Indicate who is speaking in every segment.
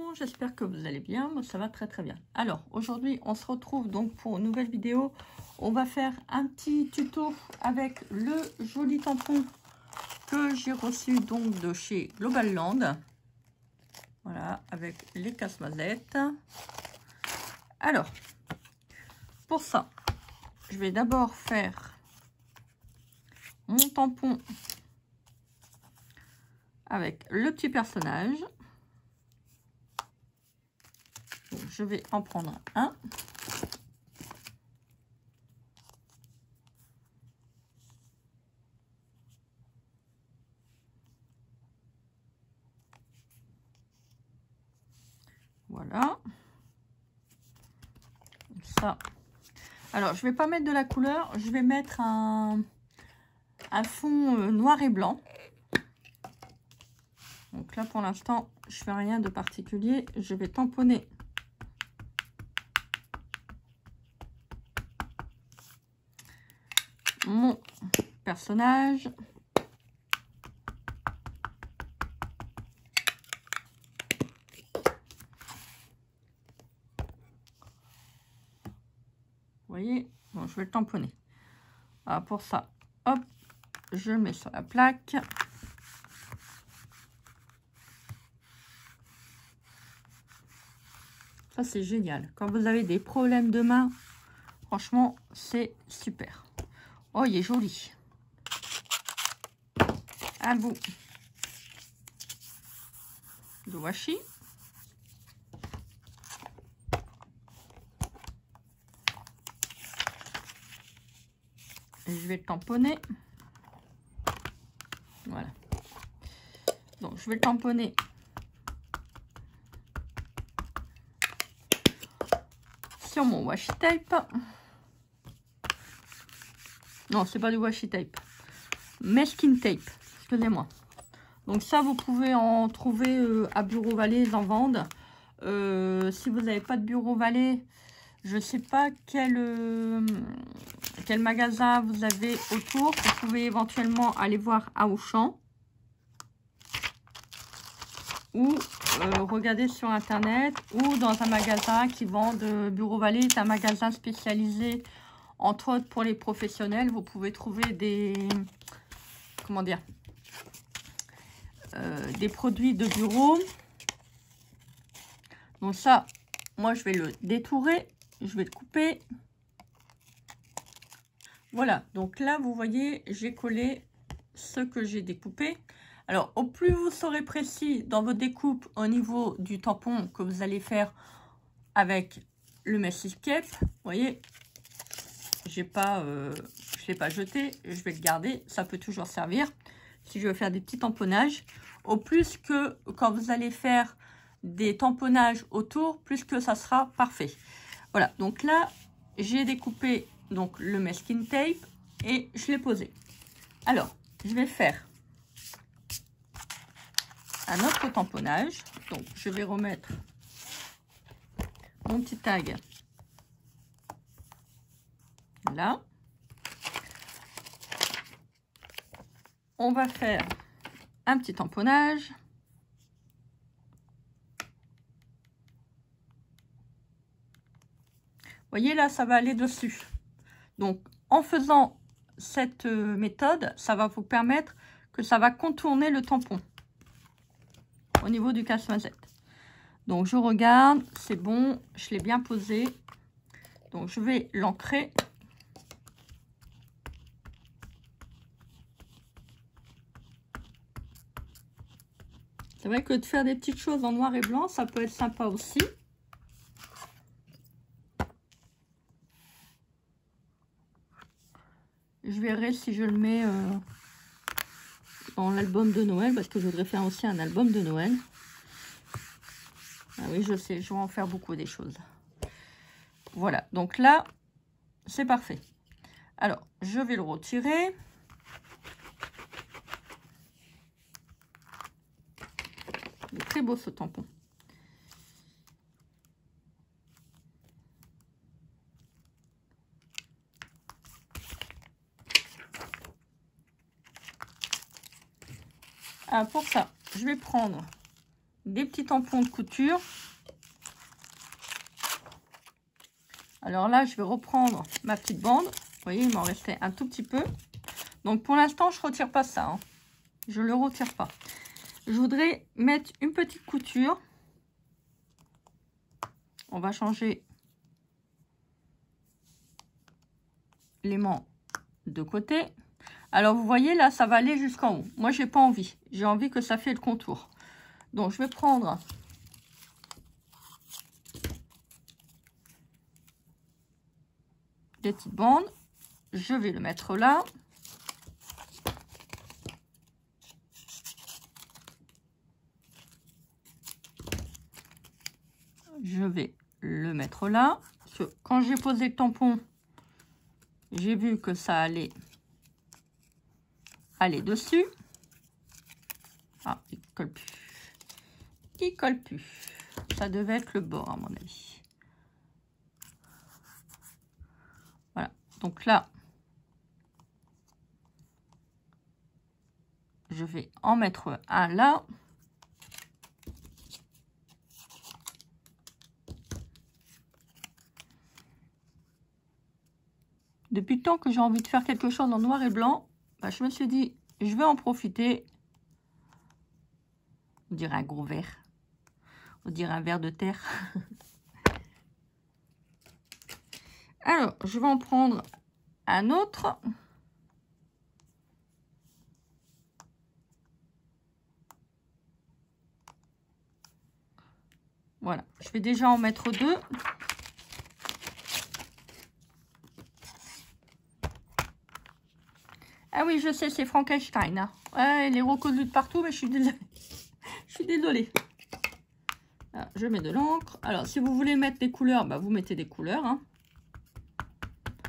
Speaker 1: monde, j'espère que vous allez bien. Moi, ça va très très bien. Alors, aujourd'hui, on se retrouve donc pour une nouvelle vidéo. On va faire un petit tuto avec le joli tampon que j'ai reçu donc de chez Global Land. Voilà, avec les casse-mazettes. Alors, pour ça, je vais d'abord faire mon tampon avec le petit personnage. Donc, je vais en prendre un. Voilà. Ça. Alors, je vais pas mettre de la couleur. Je vais mettre un fond noir et blanc. Donc là, pour l'instant, je fais rien de particulier. Je vais tamponner mon personnage. Vous voyez, bon, je vais le tamponner. Alors pour ça, hop, je mets sur la plaque. Ça, c'est génial. Quand vous avez des problèmes de main, franchement, c'est super. Oh, il est joli. Un bout de washi. Et je vais le tamponner. Voilà. Donc, je vais le tamponner sur mon washi tape. Non, c'est pas du washi tape. Masking tape. Excusez-moi. Donc ça, vous pouvez en trouver à Bureau Vallée, ils en vendent. Si vous n'avez pas de Bureau Vallée, je ne sais pas quel magasin vous avez autour. Vous pouvez éventuellement aller voir à Auchan. Ou regarder sur Internet. Ou dans un magasin qui vend de Bureau Vallée. C'est un magasin spécialisé, entre autres pour les professionnels. Vous pouvez trouver des... Comment dire, des produits de bureau. Donc ça, moi je vais le détourer, je vais le couper. Voilà, donc là vous voyez, j'ai collé ce que j'ai découpé. Alors au plus vous serez précis dans votre découpe au niveau du tampon que vous allez faire avec le masking tape, vous voyez, je l'ai pas jeté, je vais le garder, ça peut toujours servir si je veux faire des petits tamponnages. Au plus que quand vous allez faire des tamponnages autour, plus que ça sera parfait. Voilà, donc là, j'ai découpé donc le masking tape et je l'ai posé. Alors, je vais faire un autre tamponnage. Donc, je vais remettre mon petit tag là. On va faire un petit tamponnage. Vous voyez là, ça va aller dessus. Donc, en faisant cette méthode, ça va vous permettre que ça va contourner le tampon au niveau du casse-mazette. Donc, je regarde, c'est bon, je l'ai bien posé. Donc, je vais l'ancrer. C'est vrai que de faire des petites choses en noir et blanc, ça peut être sympa aussi. Je verrai si je le mets dans l'album de Noël, parce que je voudrais faire aussi un album de Noël. Ah oui, je sais, je vais en faire beaucoup des choses. Voilà, donc là, c'est parfait. Alors, je vais le retirer. Il est très beau ce tampon. Alors pour ça, je vais prendre des petits tampons de couture. Alors là, je vais reprendre ma petite bande. Vous voyez, il m'en restait un tout petit peu. Donc pour l'instant, je ne retire pas ça, hein. Je ne le retire pas. Je voudrais mettre une petite couture. On va changer l'aimant de côté. Alors vous voyez là, ça va aller jusqu'en haut. Moi, j'ai pas envie. J'ai envie que ça fait le contour. Donc je vais prendre des petites bandes. Je vais le mettre là. Je vais le mettre là. Parce que quand j'ai posé le tampon, j'ai vu que ça allait aller dessus. Ah, il colle plus. Il colle plus. Ça devait être le bord, à mon avis. Voilà. Donc là, je vais en mettre un là. Depuis le temps que j'ai envie de faire quelque chose en noir et blanc, bah, je me suis dit, je vais en profiter. On dirait un gros verre. On dirait un verre de terre. Alors, je vais en prendre un autre. Voilà, je vais déjà en mettre deux. Ah oui, je sais, c'est Frankenstein. Hein. Ouais, il est recousu de partout, mais je suis désolée. Je suis désolée. Alors, je mets de l'encre. Alors, si vous voulez mettre des couleurs, bah, vous mettez des couleurs. Hein.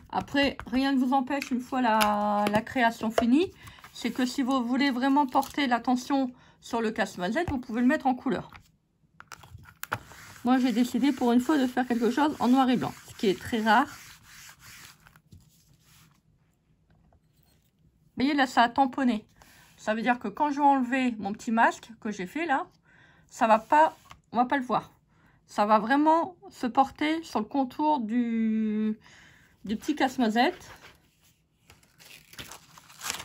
Speaker 1: Après, rien ne vous empêche, une fois la création finie, c'est que si vous voulez vraiment porter l'attention sur le casse-noisette, vous pouvez le mettre en couleur. Moi, j'ai décidé pour une fois de faire quelque chose en noir et blanc, ce qui est très rare. Vous voyez, là, ça a tamponné. Ça veut dire que quand je vais enlever mon petit masque que j'ai fait là, ça va pas, on va pas le voir. Ça va vraiment se porter sur le contour du petit casse-noisette.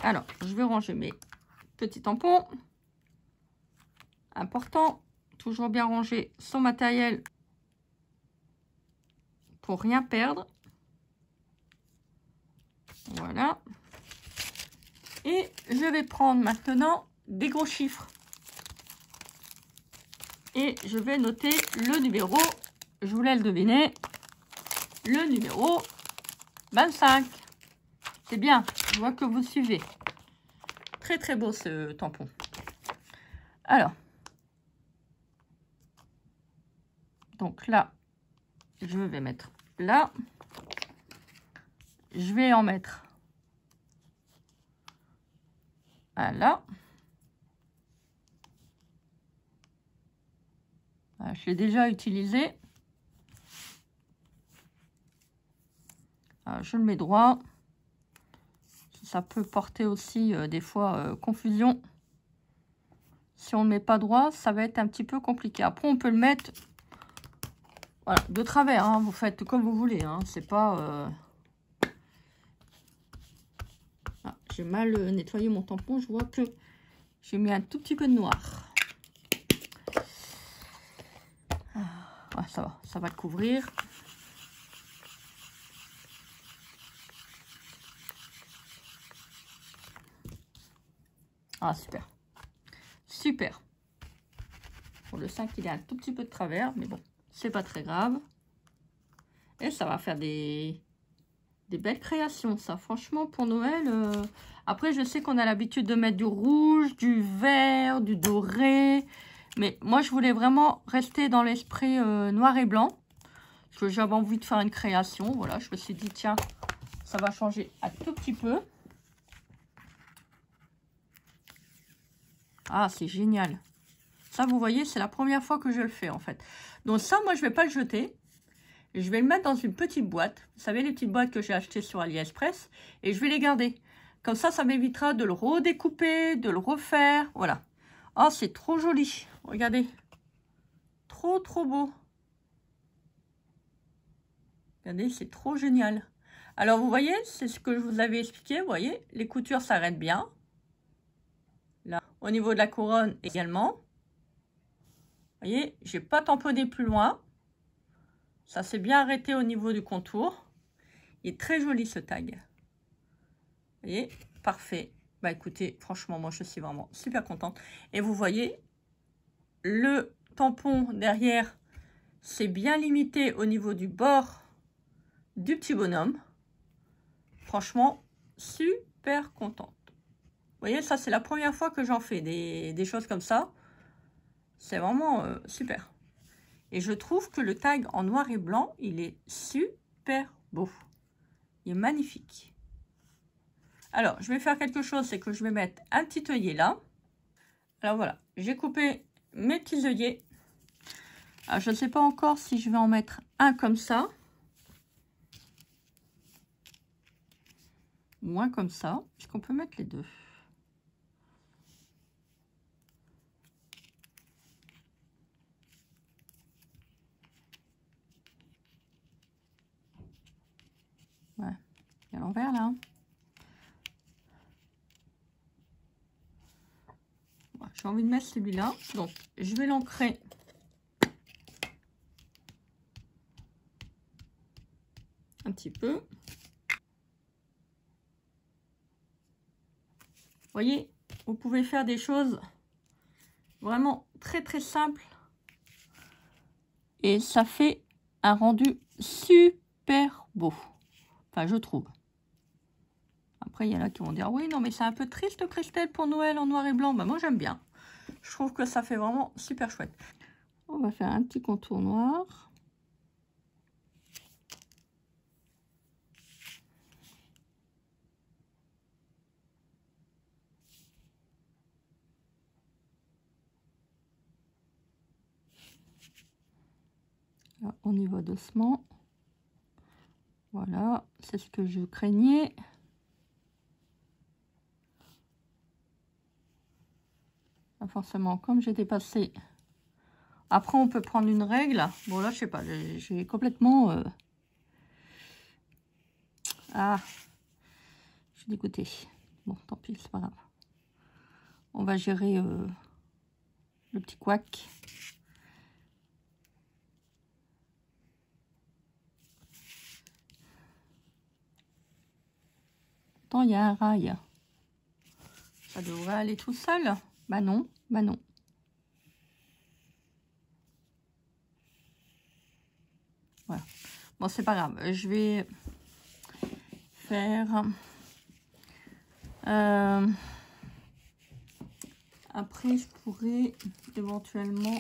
Speaker 1: Alors, je vais ranger mes petits tampons. Important, toujours bien ranger son matériel pour rien perdre. Voilà. Et je vais prendre maintenant des gros chiffres. Et je vais noter le numéro, je vous laisse deviner, le numéro 25. C'est bien, je vois que vous suivez. Très très beau ce tampon. Alors, donc là, je vais mettre là. Je vais en mettre un là. Voilà, je l'ai déjà utilisé. Alors, je le mets droit. Ça peut porter aussi des fois confusion. Si on ne le met pas droit, ça va être un petit peu compliqué. Après, on peut le mettre voilà, de travers. Hein. Vous faites comme vous voulez. Hein. C'est pas... Ah, j'ai mal nettoyé mon tampon. Je vois que j'ai mis un tout petit peu de noir. Ah, ça va le couvrir. Ah, super. Super. Pour le 5, il est un tout petit peu de travers, mais bon, c'est pas très grave. Et ça va faire des belles créations, ça. Franchement, pour Noël... Après, je sais qu'on a l'habitude de mettre du rouge, du vert, du doré. Mais moi, je voulais vraiment rester dans l'esprit noir et blanc. Parce que j'avais envie de faire une création. Voilà, je me suis dit, tiens, ça va changer un tout petit peu. Ah, c'est génial. Ça, vous voyez, c'est la première fois que je le fais, en fait. Donc ça, moi, je ne vais pas le jeter. Je vais le mettre dans une petite boîte. Vous savez, les petites boîtes que j'ai achetées sur AliExpress. Et je vais les garder. Comme ça m'évitera de le redécouper, de le refaire. Voilà. Oh, c'est trop joli. Regardez. trop beau. Regardez, c'est trop génial. Alors, vous voyez, c'est ce que je vous avais expliqué. Vous voyez, les coutures s'arrêtent bien. Là, au niveau de la couronne également. Vous voyez, j'ai pas tamponné plus loin. Ça s'est bien arrêté au niveau du contour. Il est très joli ce tag. Vous voyez, parfait. Bah écoutez, franchement, moi je suis vraiment super contente. Et vous voyez, le tampon derrière, c'est bien limité au niveau du bord du petit bonhomme. Franchement, super contente. Vous voyez, ça c'est la première fois que j'en fais des choses comme ça. C'est vraiment super. Et je trouve que le tag en noir et blanc, il est super beau. Il est magnifique. Alors, je vais faire quelque chose, c'est que je vais mettre un petit œillet là. Alors voilà, j'ai coupé mes petits œillets. Alors, je ne sais pas encore si je vais en mettre un comme ça. Ou un comme ça. Est-ce qu'on peut mettre les deux? Ouais, à l'envers là. Ouais, j'ai envie de mettre celui-là. Donc, je vais l'ancrer. Un petit peu. Vous voyez, vous pouvez faire des choses vraiment très simples. Et ça fait un rendu super beau. Enfin, je trouve. Après, il y en a qui vont dire, oui, non, mais c'est un peu triste, Christelle, pour Noël en noir et blanc. Bah, moi, j'aime bien. Je trouve que ça fait vraiment super chouette. On va faire un petit contour noir. Là, au niveau d'ossement. Voilà, c'est ce que je craignais. Pas forcément, comme j'ai dépassé. Après, on peut prendre une règle. Bon, là, je sais pas, j'ai complètement... Ah, je suis dégoûtée. Bon, tant pis, c'est pas grave. On va gérer le petit couac. Attends, il y a un rail. Ça devrait aller tout seul. Bah non, bah non. Voilà. Bon, c'est pas grave. Je vais faire... après, je pourrais éventuellement...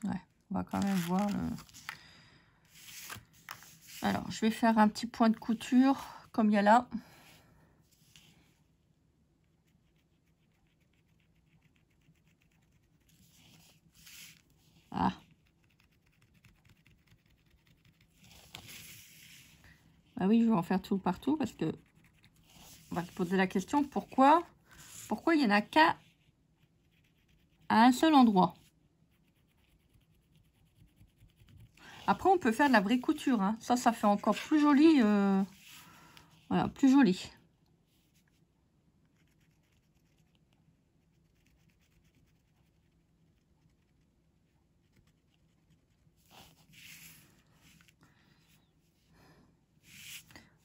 Speaker 1: Ouais, on va quand même voir le... Alors, je vais faire un petit point de couture, comme il y a là. Ah. Bah oui, je vais en faire tout partout, parce que... On va se poser la question, pourquoi il n'y en a qu'à un seul endroit? Après, on peut faire de la vraie couture. Hein. Ça fait encore plus joli. Voilà, plus joli.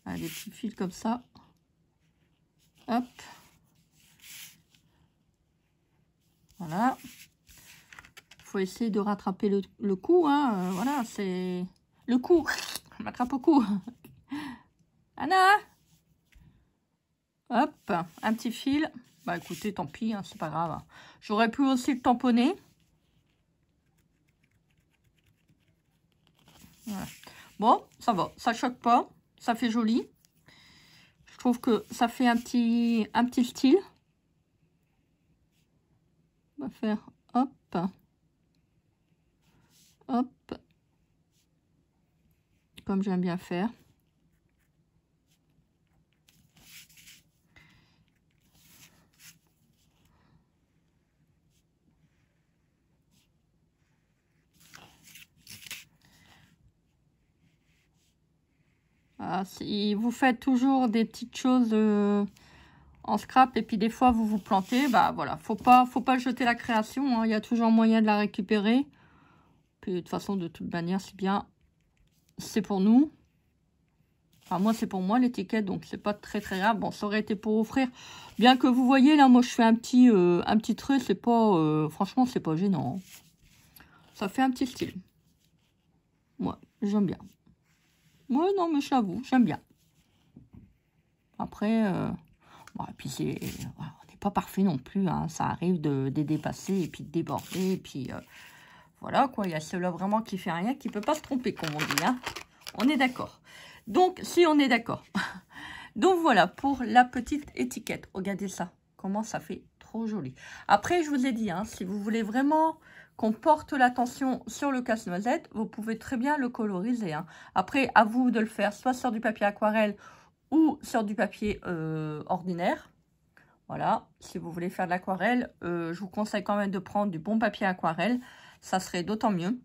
Speaker 1: Voilà, des petits fils comme ça. Hop. Voilà. Faut essayer de rattraper le cou. Hein. Voilà, c'est... Le cou. On m'attrape au cou. Anna. Hop. Un petit fil. Bah écoutez, tant pis, hein, c'est pas grave. J'aurais pu aussi le tamponner. Voilà. Bon, ça va. Ça choque pas. Ça fait joli. Je trouve que ça fait un petit style. On va faire hop. Hop. Comme j'aime bien faire. Voilà, vous faites toujours des petites choses en scrap et puis des fois vous vous plantez, bah voilà, faut pas jeter la création, hein. Il y a toujours moyen de la récupérer. Puis de toute façon, de toute manière, c'est bien, c'est pour nous. Enfin, moi, c'est pour moi l'étiquette, donc c'est pas très grave. Bon, ça aurait été pour offrir. Bien que vous voyez, là, moi, je fais un petit trait, c'est pas, franchement, c'est pas gênant. Ça fait un petit style. Ouais, j'aime bien. Ouais, non, mais je l'avoue, j'aime bien. Après, bon, et puis voilà, on n'est pas parfait non plus, hein. Ça arrive de dépasser et puis de déborder, et puis voilà, quoi. Il y a celui-là vraiment qui fait rien, qui peut pas se tromper, comme on dit, hein. On est d'accord. Donc, si on est d'accord. Donc, voilà pour la petite étiquette. Regardez ça. Comment ça fait trop joli. Après, je vous ai dit, hein, si vous voulez vraiment qu'on porte l'attention sur le casse-noisette, vous pouvez très bien le coloriser, hein. Après, à vous de le faire soit sur du papier aquarelle ou sur du papier ordinaire. Voilà. Si vous voulez faire de l'aquarelle, je vous conseille quand même de prendre du bon papier aquarelle. Ça serait d'autant mieux.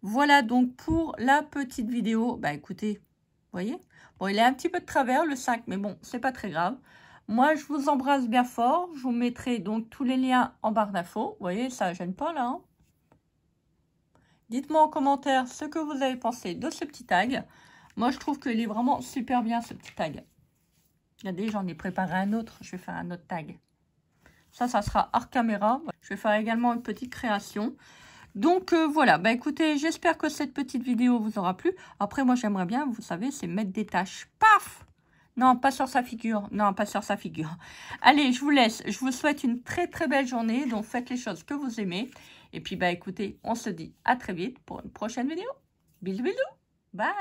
Speaker 1: Voilà donc pour la petite vidéo. Bah écoutez, vous voyez, bon, il est un petit peu de travers le 5, mais bon, c'est pas très grave. Moi, je vous embrasse bien fort. Je vous mettrai donc tous les liens en barre d'infos. Vous voyez, ça gêne pas là, hein. Dites-moi en commentaire ce que vous avez pensé de ce petit tag. Moi, je trouve qu'il est vraiment super bien, ce petit tag. Regardez, j'en ai préparé un autre. Je vais faire un autre tag. Ça sera hors caméra. Je vais faire également une petite création. Donc voilà, bah écoutez, j'espère que cette petite vidéo vous aura plu. Après, moi j'aimerais bien, vous savez, c'est mettre des taches. Paf! Non, pas sur sa figure. Non, pas sur sa figure. Allez, je vous laisse. Je vous souhaite une très belle journée. Donc faites les choses que vous aimez. Et puis bah écoutez, on se dit à très vite pour une prochaine vidéo. Bisous, bisous. Bye!